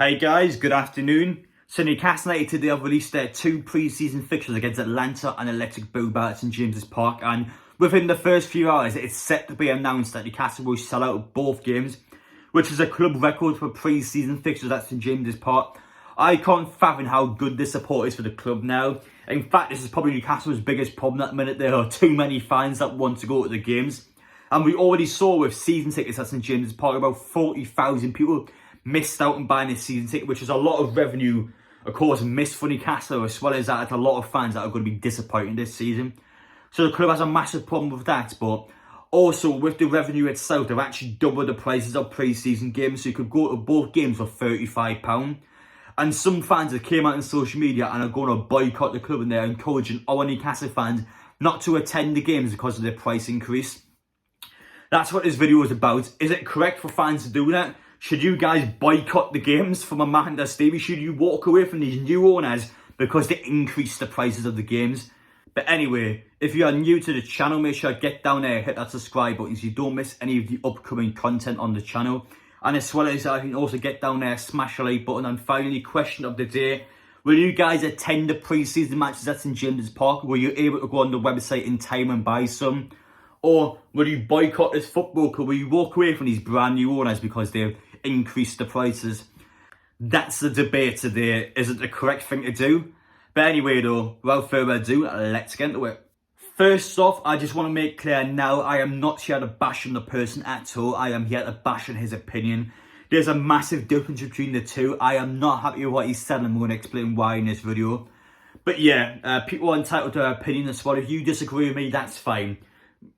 Hey guys, good afternoon. So Newcastle United today have released their two pre-season fixtures against Atlanta and Electric Boobat at St James's Park, and within the first few hours it's set to be announced that Newcastle will sell out both games, which is a club record for pre-season fixtures at St James's Park. I can't fathom how good this support is for the club now. In fact, this is probably Newcastle's biggest problem at the minute. There are too many fans that want to go to the games. And we already saw with season tickets at St James's Park, about 40,000 people missed out on buying a season ticket, which is a lot of revenue, of course, missed for Newcastle, as well as that it's a lot of fans that are going to be disappointed this season. So the club has a massive problem with that, but also with the revenue itself, they've actually doubled the prices of pre-season games, so you could go to both games for £35. And some fans have came out on social media and are going to boycott the club, and they're encouraging our Newcastle fans not to attend the games because of their price increase. That's what this video is about. Is it correct for fans to do that? Should you guys boycott the games from Amanda Stevie? Should you walk away from these new owners because they increase the prices of the games? But anyway, if you are new to the channel, make sure to get down there, hit that subscribe button so you don't miss any of the upcoming content on the channel. And as well as that, you can also get down there, smash the like button. And finally, question of the day. Will you guys attend the pre-season matches at St James's Park? Were you able to go on the website in time and buy some? Or will you boycott this football club? Will you walk away from these brand new owners because they've increased the prices? That's the debate today. Is it the correct thing to do? But anyway though, without further ado, let's get into it. First off, I just want to make clear now, I am not here to bash on the person at all. I am here to bash on his opinion. There's a massive difference between the two. I am not happy with what he said, and I'm going to explain why in this video. But yeah, people are entitled to their opinion as well. If you disagree with me, that's fine.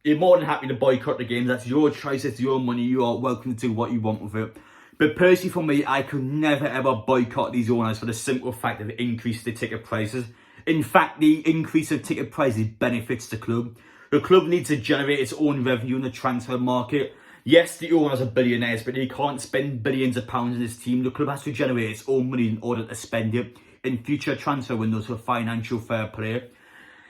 You're more than happy to boycott the games. That's your choice, it's your money. You are welcome to do what you want with it. But personally for me, I could never ever boycott these owners for the simple fact that they increased the ticket prices. In fact, the increase of ticket prices benefits the club. The club needs to generate its own revenue in the transfer market. Yes, the owners are billionaires, but they can't spend billions of pounds in this team. The club has to generate its own money in order to spend it in future transfer windows for financial fair play.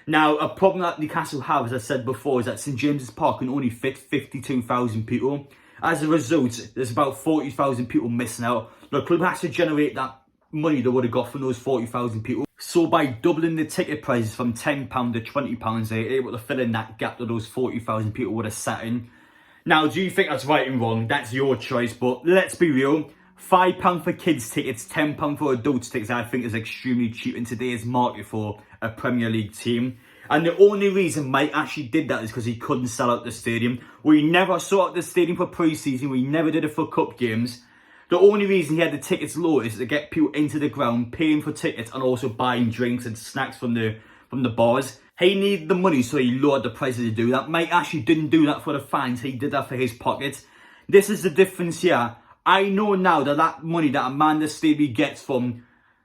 Now, a problem that Newcastle have, as I said before, is that St James's Park can only fit 52,000 people. As a result, there's about 40,000 people missing out. The club has to generate that money they would have got from those 40,000 people. So by doubling the ticket prices from £10 to £20, they're able to fill in that gap that those 40,000 people would have sat in. Now, do you think that's right and wrong? That's your choice, but let's be real. £5 for kids tickets, £10 for adults tickets, I think is extremely cheap in today's market for a Premier League team. And the only reason Mike actually did that is because he couldn't sell out the stadium. We never sold out the stadium for pre-season. We never did it for cup games. The only reason he had the tickets low is to get people into the ground, paying for tickets and also buying drinks and snacks from the bars. He needed the money, so he lowered the prices to do that. Mike actually didn't do that for the fans. He did that for his pockets. This is the difference here. I know now that that money that Amanda Stevie gets from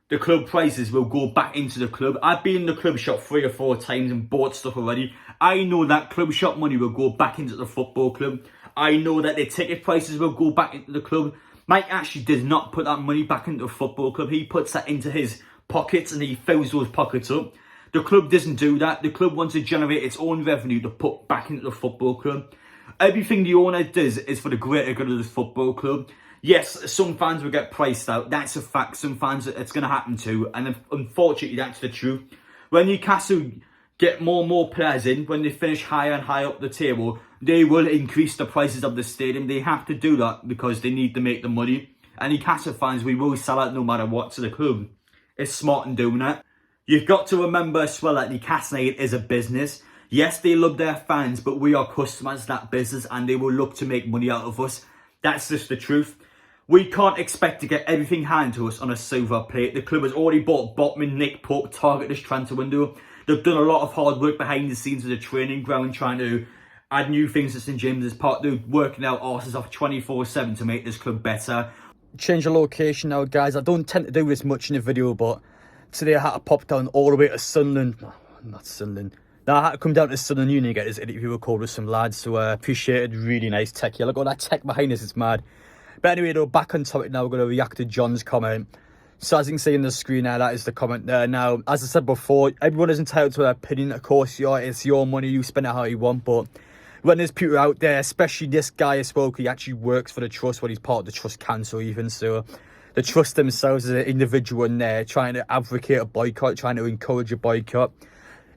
the club prices will go back into the club. I've been in the club shop 3 or 4 times and bought stuff already. I know that club shop money will go back into the football club. I know that the ticket prices will go back into the club. Mike actually does not put that money back into the football club. He puts that into his pockets and he fills those pockets up. The club doesn't do that. The club wants to generate its own revenue to put back into the football club. Everything the owner does is for the greater good of the football club. Yes, some fans will get priced out. That's a fact. Some fans, it's going to happen to. And unfortunately, that's the truth. When Newcastle get more and more players in, when they finish higher and higher up the table, they will increase the prices of the stadium. They have to do that because they need to make the money. And Newcastle fans, we will sell out no matter what to the club. It's smart in doing that. You've got to remember as well that Newcastle is a business. Yes, they love their fans, but we are customers of that business and they will look to make money out of us. That's just the truth. We can't expect to get everything handed to us on a silver plate. The club has already bought Botman, Nick Pope, target this transfer window. They've done a lot of hard work behind the scenes of the training ground, trying to add new things to St James's Park. They're working out arses off 24/7 to make this club better. Change the location now, guys. I don't tend to do this much in the video, but today I had to pop down all the way to Sunderland. No, not Sunderland. Now I had to come down to Sunderland Uni and get this interview recorded with some lads, so appreciated. Really nice tech here. Look at all that tech behind us, it's mad. But anyway, though, back on topic now, we're going to react to John's comment. So as you can see on the screen now, that is the comment there. Now, as I said before, everyone is entitled to their opinion. Of course, it's your money, you spend it how you want. But when there's people out there, especially this guy I spoke, he actually works for the trust, when he's part of the trust council even. So the trust themselves as an individual in there, trying to advocate a boycott, trying to encourage a boycott.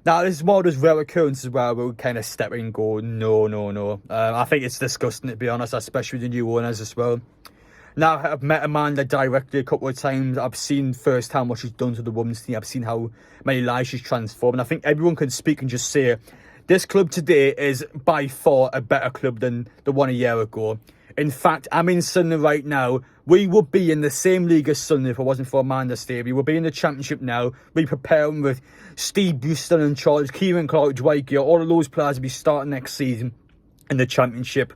Now, this is one of those rare occurrences where we'll kind of step in and go, no. I think it's disgusting, to be honest, especially with the new owners as well. Now, I've met Amanda directly a couple of times. I've seen firsthand what she's done to the women's team. I've seen how many lives she's transformed. And I think everyone can speak and just say, this club today is by far a better club than the one a year ago. In fact, I'm in Sunderland right now. We would be in the same league as Sunderland if it wasn't for Amanda Stevie. We'll be in the Championship now. We're preparing with Steve Brewster and Charles, Kieran Clark, Dwight Gear. All of those players will be starting next season in the Championship.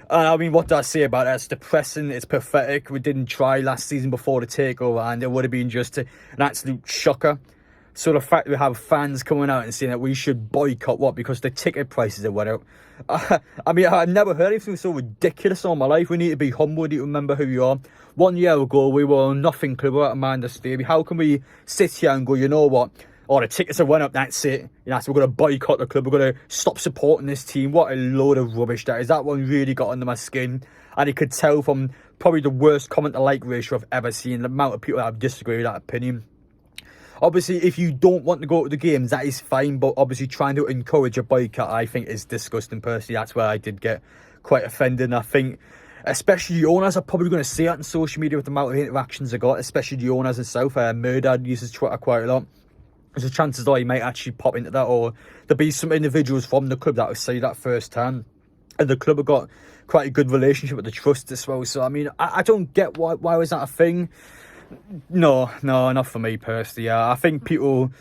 I mean, what do I say about that? It's depressing. It's pathetic. We didn't try last season before the takeover, and it would have been just an absolute shocker. So the fact that we have fans coming out and saying that we should boycott what? Because the ticket prices have went up. I mean, I've never heard anything so ridiculous all my life. We need to be humble. We need to remember who you are. 1 year ago, we were a nothing club without Amanda Stevie. How can we sit here and go, you know what? Oh, the tickets have went up, that's it. You know, so we're going to boycott the club. We're going to stop supporting this team. What a load of rubbish that is. That one really got under my skin. And you could tell from probably the worst comment-to-like ratio I've ever seen, the amount of people that have disagreed with that opinion. Obviously, if you don't want to go to the games, that is fine. But obviously, trying to encourage a boycott, I think, is disgusting, personally. That's where I did get quite offended. And I think, especially the owners are probably going to see that on social media with the amount of interactions I got, especially the owners themselves. Murdad uses Twitter quite a lot. So chances are he might actually pop into that, or there'll be some individuals from the club that will say that firsthand. And the club have got quite a good relationship with the trust as well. So, I mean, I don't get why was that a thing? No, not for me personally. I think people,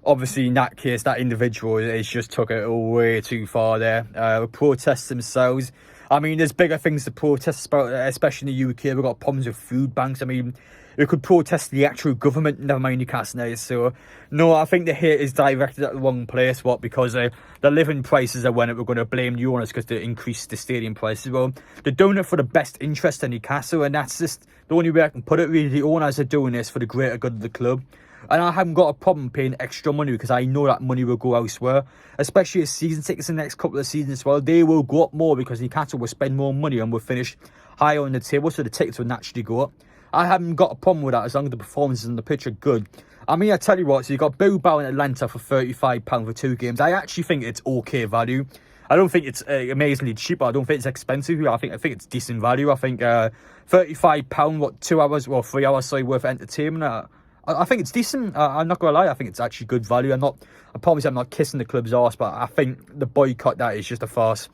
obviously in that case, that individual has just took it way too far there. Protests themselves. I mean, there's bigger things to protest about, especially in the UK. We've got problems with food banks. I mean, we could protest the actual government, never mind Newcastle. So, no, I think the hate is directed at the wrong place. What? Because the living prices are when we're going to blame the owners because they increased the stadium prices. Well, they're doing it for the best interest in Newcastle, and that's just the only way I can put it. Really, the owners are doing this for the greater good of the club. And I haven't got a problem paying extra money because I know that money will go elsewhere. Especially as season tickets in the next couple of seasons as well. They will go up more because Newcastle will spend more money and will finish higher on the table. So the tickets will naturally go up. I haven't got a problem with that as long as the performances on the pitch are good. I mean, I tell you what, so you got Bilbao and Atlanta for £35 for 2 games. I actually think it's okay value. I don't think it's amazingly cheap. I don't think it's expensive. I think it's decent value. I think £35, what, 2 hours, well, 3 hours, sorry, worth of entertainment. I think it's decent. I'm not going to lie. I think it's actually good value. I promise I'm not kissing the club's arse, but I think the boycott, that is just a farce.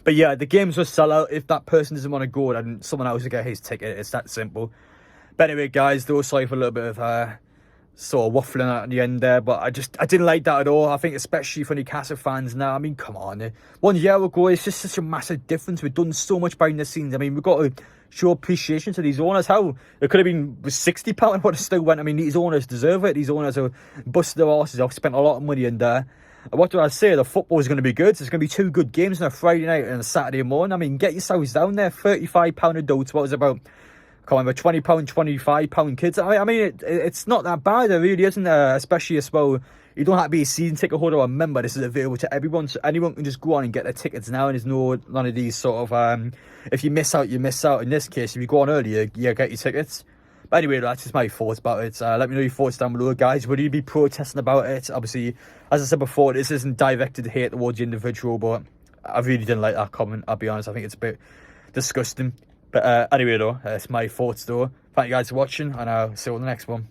But yeah, the games will sell out. If that person doesn't want to go, then someone else will get his ticket. It's that simple. But anyway, guys, though, sorry for a little bit of sort of waffling at the end there, but I didn't like that at all. I think especially for Newcastle fans now, I mean, come on. 1 year ago, it's just such a massive difference. We've done so much behind the scenes. I mean, we've got to show appreciation to these owners. How it could have been with £60 and would have still went. I mean, these owners deserve it. These owners have busted their arses off, spent a lot of money in there. What do I say? The football is going to be good. There's going to be 2 good games on a Friday night and a Saturday morning. I mean, get yourselves down there. £35 adults. What was it about? Come on, £20, £25 kids. I mean, it's not that bad. It really isn't. Especially as well, you don't have to be a season ticket holder or a member. This is available to everyone, so anyone can just go on and get their tickets now. And there's none of these sort of if you miss out, you miss out. In this case, if you go on earlier, you get your tickets. But anyway, that's just my thoughts about it. Let me know your thoughts down below, guys. Would you be protesting about it? Obviously, as I said before, this isn't directed hate towards the individual, but I really didn't like that comment. I'll be honest. I think it's a bit disgusting. But anyway, though, it's my thoughts, though. Thank you guys for watching, and I'll see you on the next one.